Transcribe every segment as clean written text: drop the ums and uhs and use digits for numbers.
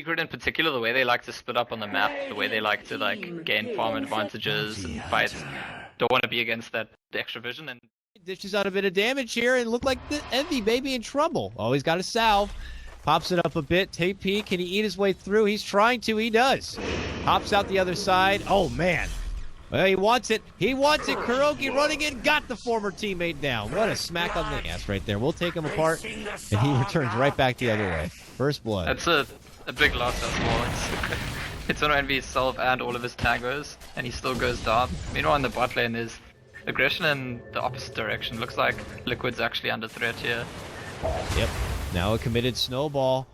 Secret in particular, the way they like to split up on the map, the way they like to like gain farm advantages and fight, don't want to be against that extra vision. And dishes out a bit of damage here and look like the Envy may be in trouble. Oh, he's got a salve. Pops it up a bit. TP, can he eat his way through? He's trying to. He does. Pops out the other side. Oh, man. Well, he wants it. He wants it. Kuroki running in. Got the former teammate down. What a smack on the ass right there. We'll take him apart. And he returns right back the other way. First blood. That's a big loss as well. It's EternalEnvy's self and all of his tangos, and he still goes down. Meanwhile, in the bot lane, there's aggression in the opposite direction. Looks like Liquid's actually under threat here. Yep. Now a committed snowball.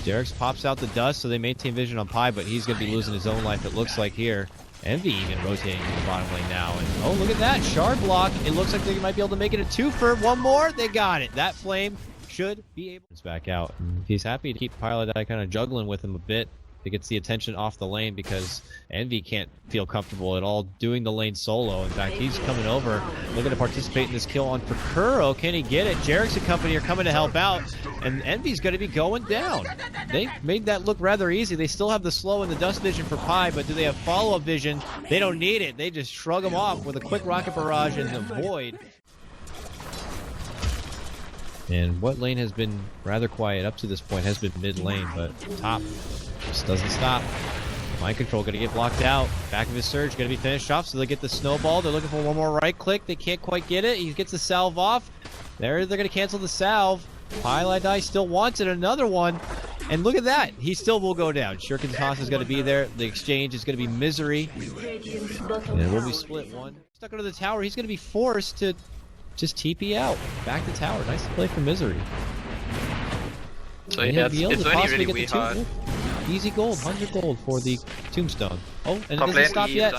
Derek's pops out the dust, so they maintain vision on Pi, but he's going to be losing his own life, it looks like here. Envy even rotating to the bottom lane now. And oh, look at that. Shard block. It looks like they might be able to make it a twofer. One more. They got it. That flame should be able to back out. He's happy to keep pieliedie kind of juggling with him a bit. It gets the attention off the lane because Envy can't feel comfortable at all doing the lane solo. In fact, he's coming over, looking to participate in this kill on Kuro. Can he get it? Jarek's and company are coming to help out, and Envy's going to be going down. They made that look rather easy. They still have the slow and the dust vision for Pi, but do they have follow-up vision? They don't need it. They just shrug him off with a quick rocket barrage in the void. And what lane has been rather quiet up to this point has been mid lane, but top just doesn't stop. Mind control gonna get blocked out. Back of his surge gonna be finished off, so they get the snowball. They're looking for one more right click. They can't quite get it. He gets the salve off. They're gonna cancel the salve. pieliedie still wants it. Another one. And look at that. He still will go down. Shuriken's toss is gonna be there. The exchange is gonna be misery. And it will be split one. Stuck under the tower. He's gonna be forced to just TP out. Back to tower. Nice play for misery. So yeah, it's only really wee hard. Easy gold, 100 gold for the tombstone. Oh, and it doesn't stop yet.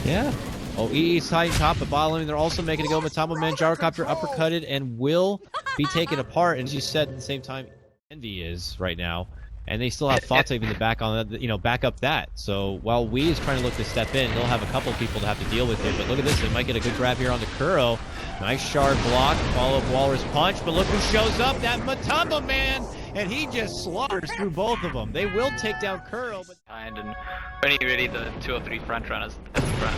Yeah. Oh, EE's high top, but bottom lane, they're also making it go. Matama Man, Gyrocopter uppercutted and will be taken apart. And as you said, at the same time, Envy is right now. And they still have Fata even to back on that, back up that. So while Wee is trying to look to step in, they'll have a couple people to have to deal with here. But look at this, they might get a good grab here on the Kuro. Nice shard block, follow up Walrus punch, but look who shows up, that Matamba Man! And he just slaughters through both of them. They will take down Kuro, but... And only really the 2 or 3 front runners at the front.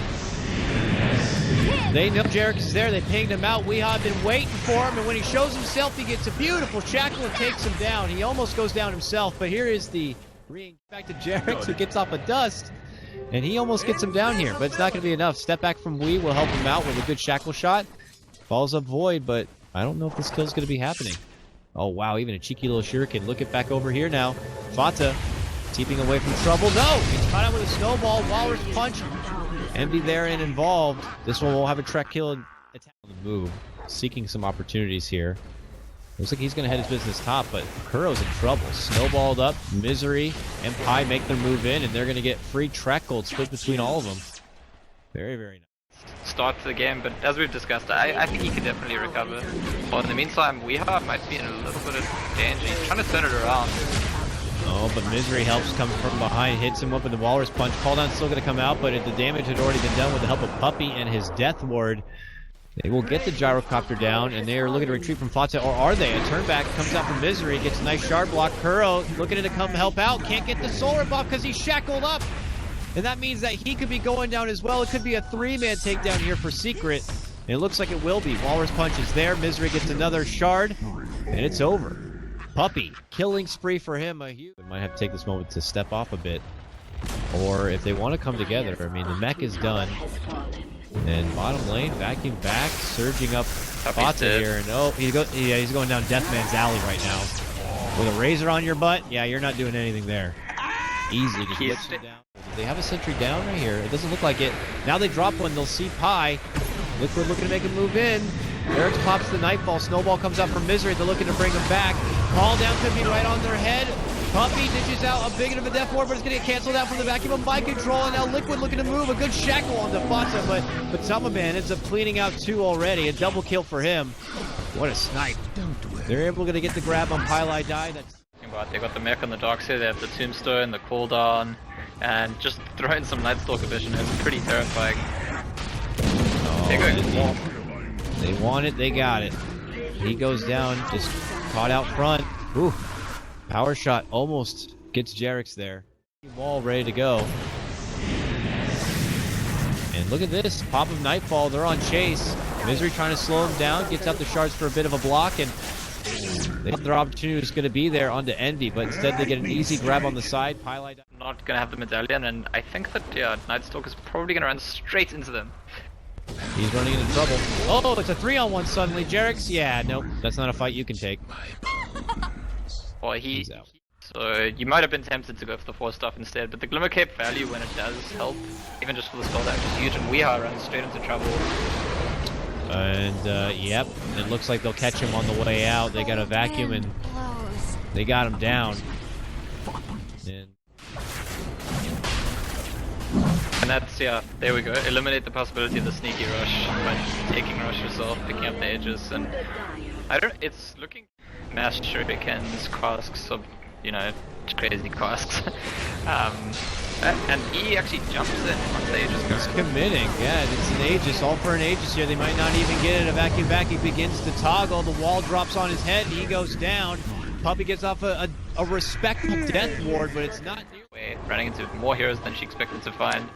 They know Jarek is there, they pinged him out. Weehaw had been waiting for him, and when he shows himself, he gets a beautiful shackle and takes him down. He almost goes down himself, but here is the back to Jarek, who gets off of dust. And he almost gets him down here, but it's not going to be enough. Step back from Wee will help him out with a good shackle shot. Falls up Void, but I don't know if this kill's going to be happening. Oh, wow, even a cheeky little shuriken. Look it back over here now. Fata, keeping away from trouble. No! He's caught out with a snowball. Walrus punch. Envy there and involved. This one will have a Trek kill and attack on the move. Seeking some opportunities here. Looks like he's going to head his business top, but Kuro's in trouble. Snowballed up, Misery, and Pi make their move in, and they're going to get free Trek gold split between all of them. Very, very nice. Start to the game, but as we've discussed, I think he can definitely recover. But in the meantime, Weehaw might be in a little bit of danger. He's trying to turn it around. Oh, but Misery helps come from behind, hits him up with the Walrus punch. Call down's still going to come out, but the damage had already been done with the help of Puppey and his Death Ward. They will get the Gyrocopter down, and they are looking to retreat from Fata, or are they? A turn back comes out from Misery, gets a nice shard block. Kuro looking to come help out, can't get the soul rip off because he's shackled up. And that means that he could be going down as well. It could be a 3-man takedown here for Secret. And it looks like it will be. Walrus punch is there. Misery gets another shard. And it's over. Puppey, killing spree for him. They might have to take this moment to step off a bit. Or if they want to come together, I mean, the mech is done. And bottom lane, vacuum back, surging up Fata here. And oh, he's going down Deathman's Alley right now. With a razor on your butt? Yeah, you're not doing anything there. Easily just lifts him down. They have a sentry down right here. It doesn't look like it. Now they drop one. They'll see Pi. Liquid looking to make a move in. Eric pops the Nightfall. Snowball comes out from Misery. They're looking to bring him back. Call down could be right on their head. Puppey dishes out a big enough a Death Ward, but it's going to get canceled out from the vacuum of mind control. And now Liquid looking to move. A good shackle on the Fata, but Tamaman ends up cleaning out 2 already. A double kill for him. What a snipe. They're able to get the grab on pieliedie. They got the mech on the docks here. They have the Tombstone, the cooldown. And just throw in some Nightstalker vision. It's pretty terrifying. Oh, they're going to they want it, they got it. He goes down, just caught out front. Ooh, power shot almost Gets Jerix there. Wall ready to go. And look at this. Pop of Nightfall. They're on chase. Misery trying to slow him down. Gets out the shards for a bit of a block. And their opportunity is going to be there onto Envy. But instead they get an easy grab on the side. Pieliedie not going to have the medallion. And I think that, yeah, Nightstalk is probably going to run straight into them. He's running into trouble. Oh, it's a 3-on-1 suddenly. Jerix? Yeah, nope. That's not a fight you can take. Well, he's out. So you might have been tempted to go for the 4-staff instead, but the Glimmer Cape value when it does help, even just for the spell damage, is huge, and Weeha runs straight into trouble. And, yep, it looks like they'll catch him on the way out. They got a vacuum, and they got him down. And that's, yeah, there we go. Eliminate the possibility of the sneaky rush by taking rush yourself, picking up the edges, and I don't, it's looking mass shurikens, casks of, you know, crazy casks. And he actually jumps in once the Aegis goes. He's committing, yeah, it's an Aegis, all for an Aegis here. They might not even get it. A vacuum back, he begins to toggle, the wall drops on his head, and he goes down. Puppey gets off a respectful death ward, but it's not way running into more heroes than she expected to find.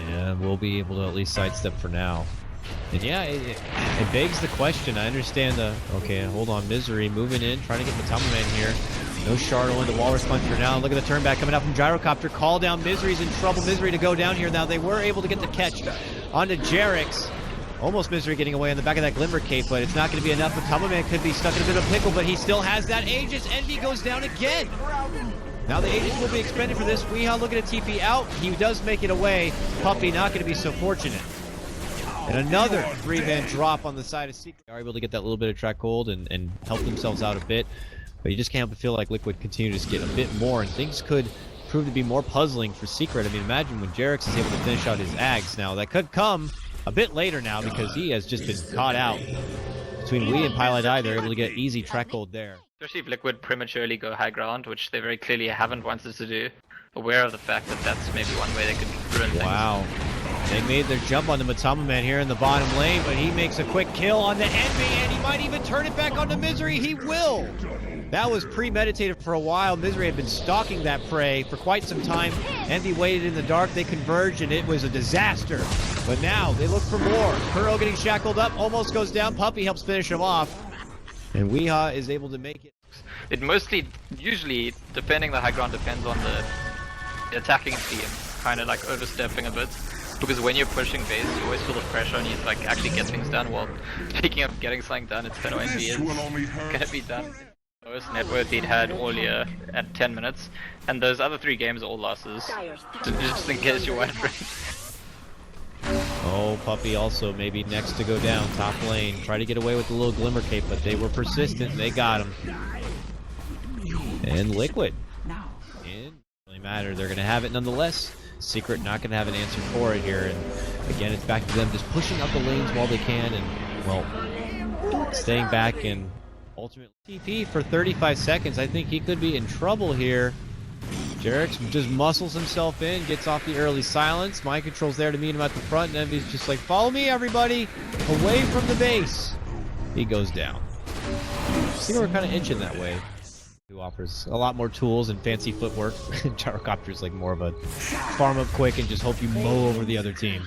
Yeah, we'll be able to at least sidestep for now. And yeah, it begs the question. I understand the... Okay, hold on. Misery moving in, trying to get the Man here. No shard on the Walrus Puncher now. Look at the turn back coming out from Gyrocopter. Call down. Misery's in trouble. Misery to go down here. Now they were able to get the catch onto Jerix. Almost Misery getting away on the back of that Glimmer Cape, but it's not going to be enough. But Man could be stuck in a bit of a pickle, but he still has that Aegis. Envy goes down again. Now the Aegis will be expended for this. Weeha looking at TP out. He does make it away. Puppey not going to be so fortunate. And another 3-man drop on the side of Secret. They are able to get that little bit of track hold and help themselves out a bit. But you just can't help but feel like Liquid continue to get a bit more, and things could prove to be more puzzling for Secret. I mean, imagine when Jerix is able to finish out his Ags. Now, that could come a bit later now because he has just been caught out. Between Wee and pieliedie, they're able to get easy track hold there. Especially if Liquid prematurely go high ground, which they very clearly haven't wanted to do. Aware of the fact that that's maybe one way they could ruin things. Wow. They made their jump on the Man here in the bottom lane, but he makes a quick kill on the Envy, and he might even turn it back onto Misery. He will! That was premeditated for a while. Misery had been stalking that prey for quite some time. Envy waited in the dark. They converged, and it was a disaster. But now they look for more. Kuro getting shackled up, almost goes down. Puppey helps finish him off. And Weeha is able to make it. It mostly, usually, depending the high ground, depends on the attacking team. Kind of like overstepping a bit. Because when you're pushing base, you always feel the pressure on you to like actually get things done. Well, speaking of getting something done, EternalEnvy is gonna be done. Lowest net worth he'd had all year at 10 minutes, and those other 3 games are all losses. Just in case you're wondering. Oh, Puppey also maybe next to go down, top lane. Try to get away with the little Glimmer Cape, but they were persistent. They got him. And Liquid. It doesn't really matter. They're gonna have it nonetheless. Secret not going to have an answer for it here, and again it's back to them just pushing up the lanes while they can, and well, staying back and ultimately TP for 35 seconds. I think he could be in trouble here. Jerix just muscles himself in, gets off the early silence. Mind Control's there to meet him at the front, and Envy's just like, follow me everybody, away from the base. He goes down. I think we're kind of itching that way. Who offers a lot more tools and fancy footwork. Gyrocopter's like more of a farm up quick and just hope you mow over the other team.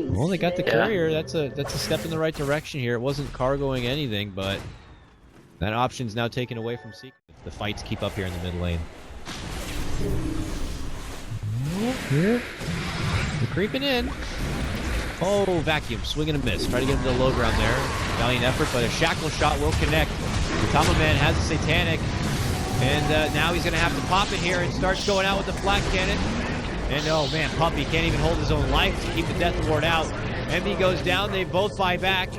Well, they got the courier. That's a step in the right direction here. It wasn't cargoing anything, but that option's now taken away from Secret. The fights keep up here in the mid lane. Here. They're creeping in. Oh, vacuum, swing and a miss. Try to get him to the low ground there. Valiant effort, but a shackle shot will connect. The Man has a satanic, and now he's going to have to pop it here and starts going out with the flak cannon. And oh man, Puppey can't even hold his own life to keep the death ward out. Envy goes down, they both buy back.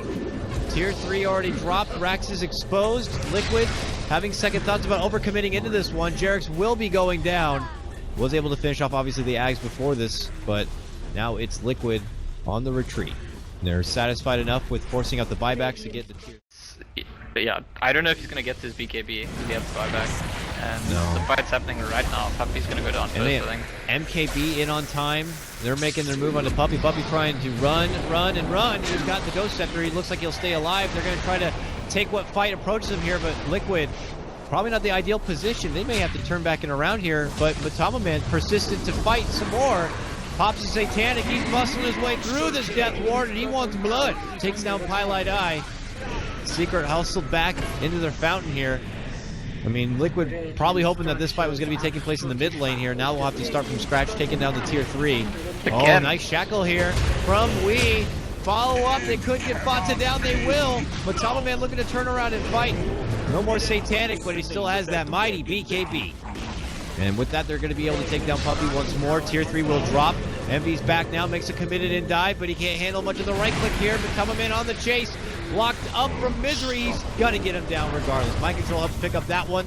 Tier 3 already dropped, Rax is exposed. Liquid having second thoughts about overcommitting into this one. Jerix will be going down. Was able to finish off obviously the Ags before this, but now it's Liquid on the retreat. They're satisfied enough with forcing out the buybacks to get the tier. Yeah, I don't know if he's gonna get to his BKB if he has the buyback. And the fight's happening right now. Puppey's gonna go down first, I think. MKB in on time. They're making their move onto Puppey. Puppey trying to run. He's got the Ghost Scepter. He looks like he'll stay alive. They're gonna try to take what fight approaches him here, but Liquid Probably not the ideal position. They may have to turn back and around here, but Matamaman persistent to fight some more. Pops a Satanic. He's muscling his way through this Death Ward, and he wants blood. Takes down pieliedie. Secret hustled back into their fountain here. I mean, Liquid probably hoping that this fight was going to be taking place in the mid lane here. Now we'll have to start from scratch, taking down the tier 3. Oh, nice shackle here from Wee. Follow up. They could get Fata down. They will. Matamaman looking to turn around and fight. No more Satanic, but he still has that mighty BKB. And with that, they're going to be able to take down Puppey once more. Tier 3 will drop. Envy's back now, makes a committed in dive, but he can't handle much of the right click here. Matamaman on the chase. Blocked up from Misery. He's got to get him down regardless. Mind Control helps pick up that one.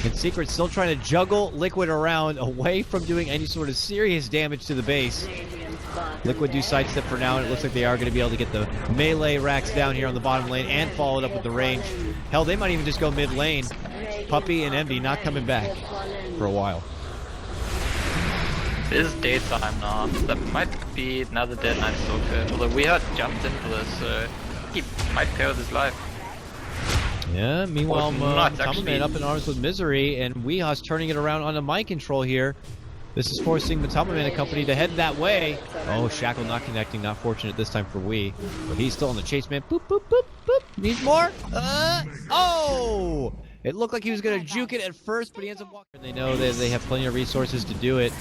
And Secret still trying to juggle Liquid around away from doing any sort of serious damage to the base. Liquid do sidestep for now, and it looks like they are going to be able to get the melee racks down here on the bottom lane and follow it up with the range. Hell, they might even just go mid lane. Puppey and Envy not coming back for a while. It is daytime now. That might be another Dead Knight Stalker. Although we had jumped into this, so he might pay with his life. Yeah, meanwhile, Matamaman up in arms with Misery, and Weeha's turning it around onto Mind Control here. This is forcing Matamaman and company to head that way. Oh, Shackle not connecting, not fortunate this time for Wee. But he's still on the chase, man. Boop, boop, boop, boop. Needs more. Oh! It looked like he was going to juke it at first, but he ends up walking. They know that they have plenty of resources to do it.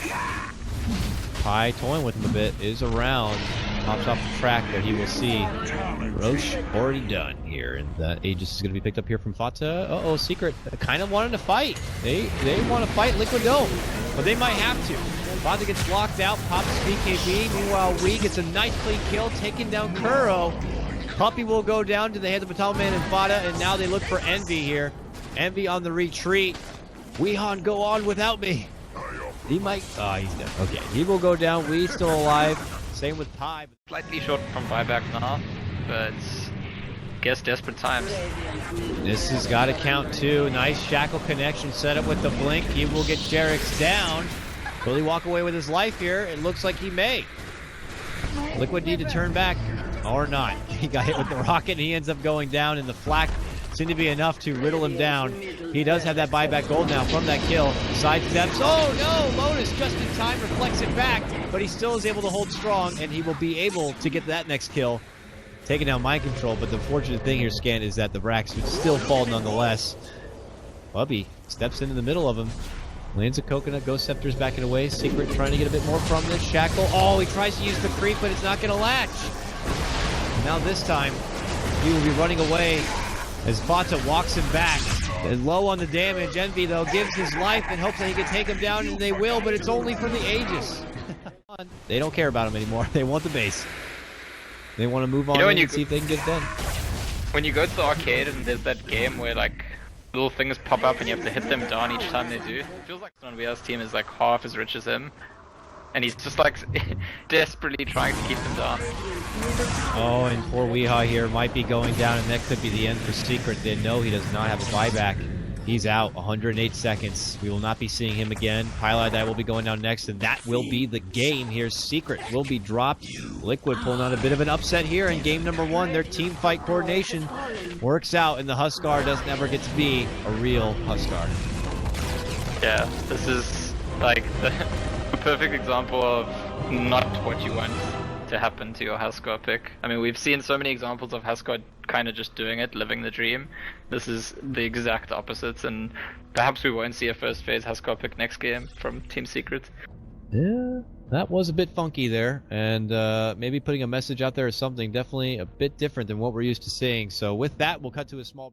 Pi, toying with him a bit, is around. Pops off the track, but he will see Roche already done here. And that Aegis is going to be picked up here from Fata. Uh-oh, Secret kind of wanting to fight. They want to fight. Liquid don't, but they might have to. Fata gets blocked out, pops BKB. Meanwhile, Wee gets a nice clean kill, taking down Kuro. Puppey will go down to the hands of Matamaman and Fata, and now they look for Envy here. Envy on the retreat. Weehan, go on without me. He might... Oh, he's dead. Okay, he will go down. Wee's still alive. Same with Pi. Slightly short from buyback now, but guess desperate times. This has got to count too. Nice shackle connection set up with the blink. He will get Jerix down. Will he walk away with his life here? It looks like he may. Liquid need to turn back or not. He got hit with the rocket and he ends up going down, and the flak seemed to be enough to riddle him down. He does have that buyback gold now from that kill. Sidesteps. Oh no! Lotus just in time reflects it back, but he still is able to hold strong, and he will be able to get that next kill. Taking down Mind Control, but the fortunate thing here, Scan, is that the racks would still fall nonetheless. Puppey steps into the middle of him. Lands a coconut, Ghost Scepter's backing away. Secret trying to get a bit more from this. Shackle. Oh, he tries to use the creep, but it's not going to latch. Now this time, he will be running away as Fata walks him back. And low on the damage. Envy, though, gives his life and hopes that he can take him down, and they will, but it's only for the Aegis. They don't care about him anymore. They want the base. They want to move on and see if they can get it done. When you go to the arcade and there's that game where, like, little things pop up and you have to hit them down each time they do, it feels like someone on VR's team is, like, half as rich as him. And he's just, like, desperately trying to keep them down. Oh, and poor Weehaw here might be going down, and that could be the end for Secret. They know he does not have a buyback. He's out, 108 seconds. We will not be seeing him again. pieliedie will be going down next, and that will be the game here. Secret will be dropped. Liquid pulling out a bit of an upset here in game number 1. Their team fight coordination works out, and the Huskar doesn't ever get to be a real Huskar. Yeah, this is, like, the perfect example of not what you want to happen to your Huskar pick. I mean, we've seen so many examples of Huskar kind of just doing it, living the dream. This is the exact opposite, and perhaps we won't see a first phase Huskar pick next game from Team Secret. Yeah, that was a bit funky there, and maybe putting a message out there or something definitely a bit different than what we're used to seeing. So with that, we'll cut to a small break.